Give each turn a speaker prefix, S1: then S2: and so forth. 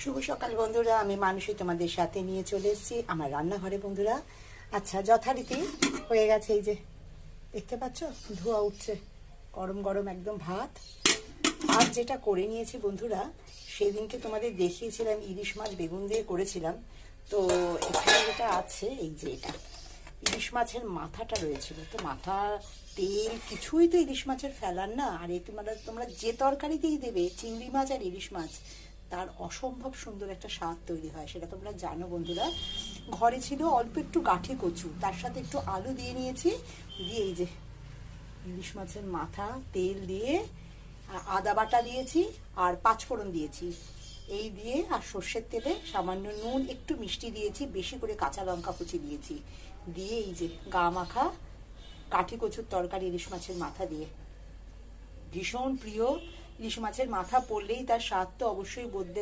S1: শুভ সকাল বন্ধুরা, আমি মানুষই তোমাদের সাথে নিয়ে চলে এসেছি আমার রান্নাঘরে বন্ধুরা। আচ্ছা, যথারীতি হয়ে গেছে, এই যে দেখতে পাচ্ছ ধোয়া উঠছে, গরম গরম একদম ভাত। আর যেটা করে নিয়েছি বন্ধুরা, সেদিনকে তোমাদের দেখিয়েছিলাম ইলিশ মাছ বেগুন দিয়ে করেছিলাম। তো এখানে যেটা আছে, এই যে এটা ইলিশ মাছের মাথাটা রয়েছিল, তো মাথা তেল কিছুই তো ইলিশ মাছের ফেলার না। আর এই তোমরা যে তরকারিতেই দেবে চিংড়ি মাছ আর ইলিশ মাছ, তার অসম্ভব সুন্দর একটা স্বাদ তৈরি হয়, সেটা তোমরা জানো বন্ধুরা। ঘরে ছিল অল্প একটু গাঠি কচু, তার সাথে একটু আলু দিয়ে নিয়েছি, দিয়ে এই যে ইলিশ মাছের মাথা তেল দিয়ে আদা বাটা দিয়েছি আর পাঁচফোড়ন দিয়েছি, এই দিয়ে আর সর্ষের তেলে সামান্য নুন একটু মিষ্টি দিয়েছি, বেশি করে কাঁচা লঙ্কা কুচি দিয়েছি, দিয়ে এই যে গা মাখা কাঠি কচুর তরকারি ইলিশ মাছের মাথা দিয়ে। ভীষণ প্রিয়, ইলিশ মাছের মাথা পড়লেই তার স্বাদ তো অবশ্যই বদলে